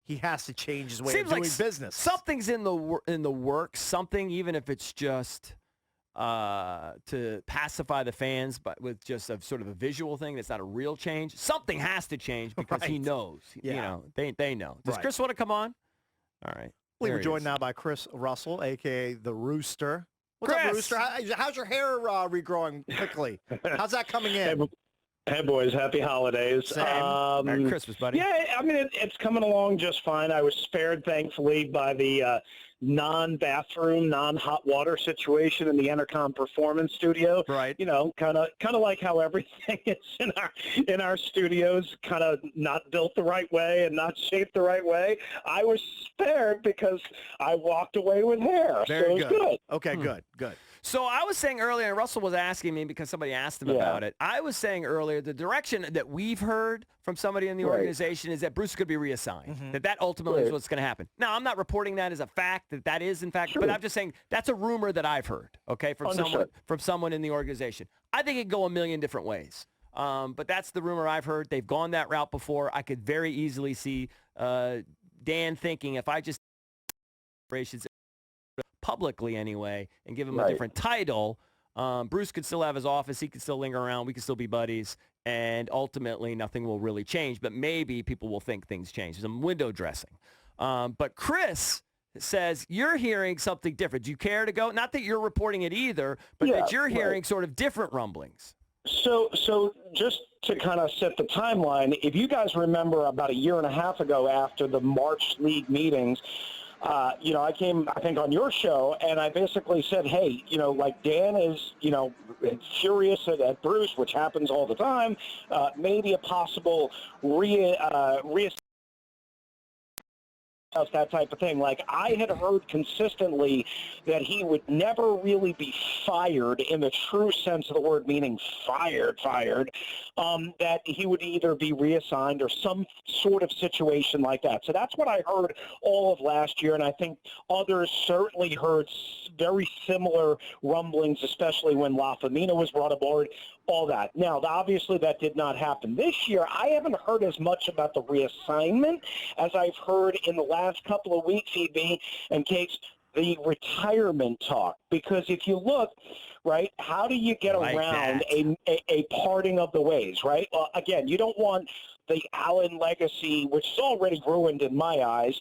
he has to change his way Seems of doing like business. Something's in the works. Something, even if it's just to pacify the fans, but with just a sort of a visual thing that's not a real change. Something has to change because he knows. Yeah. You know, they know. Does Chris want to come on? All right. We're joined now by Chris Russell, a.k.a. the Rooster. What's Chris. up, Rooster? How's your hair regrowing quickly? How's that coming in? Hey, boys. Happy holidays. Same. Merry Christmas, buddy. Yeah, I mean, it's coming along just fine. I was spared, thankfully, by the non-bathroom, non-hot water situation in the Entercom Performance Studio. Right. You know, kind of like how everything is in our studios, kind of not built the right way and not shaped the right way. I was spared because I walked away with hair. Very so it was good. Okay, good. So I was saying earlier, and Russell was asking me because somebody asked him about it. I was saying earlier, the direction that we've heard from somebody in the organization is that Bruce is going to be reassigned, that ultimately is what's going to happen. Now, I'm not reporting that as a fact, that is in fact, but I'm just saying that's a rumor that I've heard, okay, from someone in the organization. I think it could go a million different ways, but that's the rumor I've heard. They've gone that route before. I could very easily see Dan thinking if I just publicly anyway and give him a different title, Bruce could still have his office. He could still linger around. We could still be buddies. And ultimately, nothing will really change. But maybe people will think things change. Some window dressing. But Chris says you're hearing something different. Do you care to go? Not that you're reporting it either, but that you're hearing sort of different rumblings. So just to kind of set the timeline, if you guys remember about a year and a half ago after the March league meetings, I came, I think, on your show, and I basically said, hey, like Dan is, furious at Bruce, which happens all the time, maybe a possible that type of thing. Like, I had heard consistently that he would never really be fired in the true sense of the word, meaning fired, that he would either be reassigned or some sort of situation like that. So that's what I heard all of last year, and I think others certainly heard very similar rumblings, especially when LaFemina was brought aboard, all that. Now, obviously that did not happen. This year, I haven't heard as much about the reassignment as I've heard in the last couple of weeks, EB and Cakes, the retirement talk. Because if you look, right, how do you get around a parting of the ways, right? Again, you don't want the Allen legacy, which is already ruined in my eyes,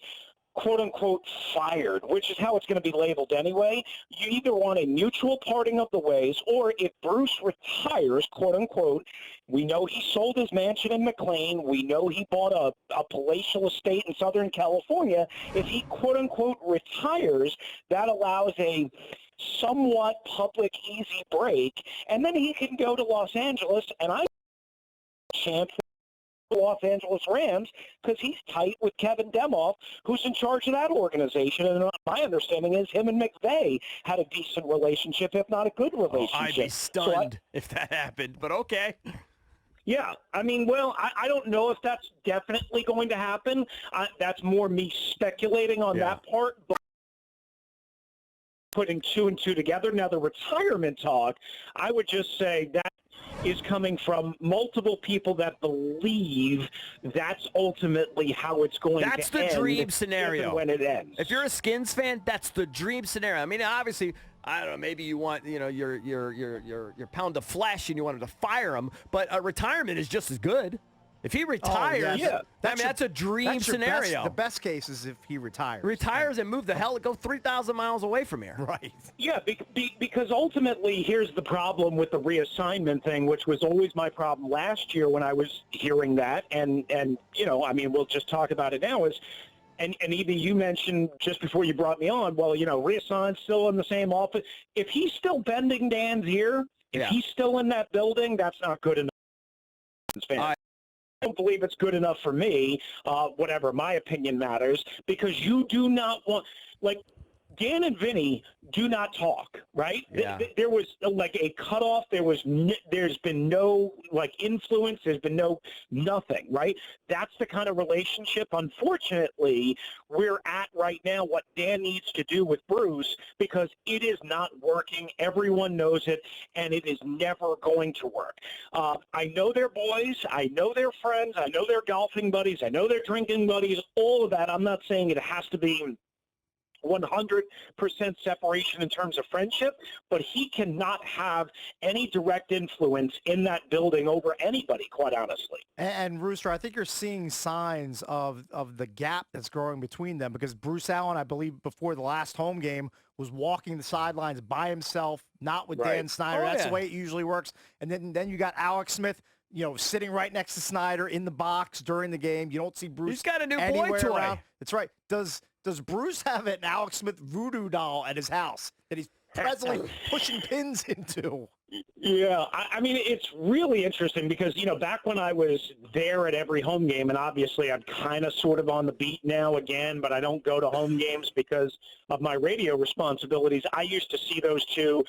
quote-unquote fired, which is how it's going to be labeled anyway. You either want a mutual parting of the ways, or if Bruce retires, quote-unquote, we know he sold his mansion in McLean. We know he bought a palatial estate in Southern California. If he, quote-unquote, retires, that allows a somewhat public easy break, and then he can go to Los Angeles, and I champ Los Angeles Rams because he's tight with Kevin Demoff, who's in charge of that organization. And my understanding is him and McVay had a decent relationship, if not a good relationship. I'd be stunned if that happened, but okay. Yeah, I mean, well, I don't know if that's definitely going to happen. That's more me speculating on that part, but putting two and two together. Now, the retirement talk, I would just say that is coming from multiple people that believe that's ultimately how it's going to end. That's the dream scenario. When it ends. If you're a Skins fan, that's the dream scenario. I mean, obviously, I don't know, maybe you want, your pound of flesh and you wanted to fire him, but a retirement is just as good. If he retires, that's a dream scenario. The best case is if he retires. Retires and move the hell, go 3,000 miles away from here. Right. Yeah, because ultimately, here's the problem with the reassignment thing, which was always my problem last year when I was hearing that. And I mean, we'll just talk about it now. And even you mentioned just before you brought me on, well, reassigned, still in the same office. If he's still bending Dan's ear, if he's still in that building, that's not good enough. I don't believe it's good enough for me, whatever, my opinion matters, because you do not want, like, Dan and Vinny do not talk, right? Yeah. There was like a cutoff. There's been no like influence. There's been nothing, right? That's the kind of relationship, unfortunately, we're at right now. What Dan needs to do with Bruce, because it is not working. Everyone knows it, and it is never going to work. I know they're boys. I know they're friends. I know they're golfing buddies. I know they're drinking buddies. All of that. I'm not saying it has to be 100% separation in terms of friendship, but he cannot have any direct influence in that building over anybody, quite honestly. And Rooster, I think you're seeing signs of the gap that's growing between them, because Bruce Allen, I believe, before the last home game, was walking the sidelines by himself, not with Dan Snyder. That's the way it usually works. And then you got Alex Smith, sitting right next to Snyder in the box during the game. You don't see Bruce. He's got a new anywhere boy toy. around. That's right. Does Bruce have an Alex Smith voodoo doll at his house that he's presently pushing pins into? Yeah, I mean, it's really interesting because, back when I was there at every home game, and obviously I'm kind of sort of on the beat now again, but I don't go to home games because of my radio responsibilities. I used to see those two,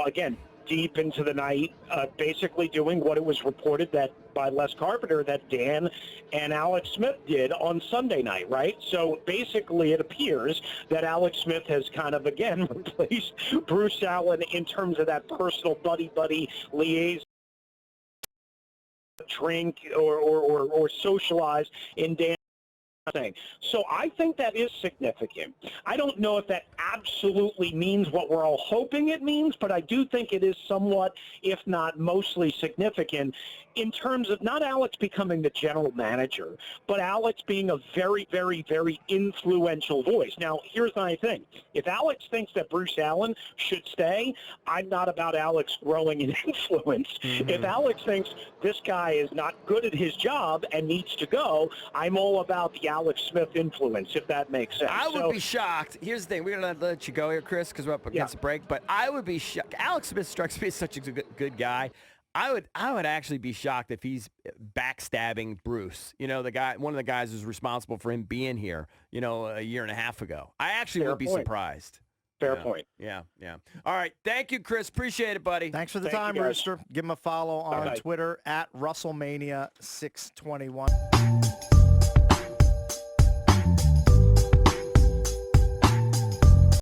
again, deep into the night, basically doing what it was reported that by Les Carpenter that Dan and Alex Smith did on Sunday night, right? So basically it appears that Alex Smith has kind of, again, replaced Bruce Allen in terms of that personal buddy liaison, drink or socialize in Dan thing. So I think that is significant. I don't know if that absolutely means what we're all hoping it means, but I do think it is somewhat, if not mostly significant, in terms of not Alex becoming the general manager, but Alex being a very, very, very influential voice. Now, here's my thing. If Alex thinks that Bruce Allen should stay, I'm not about Alex growing in influence. Mm-hmm. If Alex thinks this guy is not good at his job and needs to go, I'm all about the Alex Smith influence, if that makes sense. I would be shocked. Here's the thing. We're going to let you go here, Chris, because we're up against the break. But I would be shocked. Alex Smith strikes me as such a good guy. I would actually be shocked if he's backstabbing Bruce. The guy, one of the guys who's responsible for him being here, a year and a half ago. I actually would be surprised. Fair point. Yeah. All right. Thank you, Chris. Appreciate it, buddy. Thanks for the time, Rooster. Give him a follow on Twitter at RussellMania621.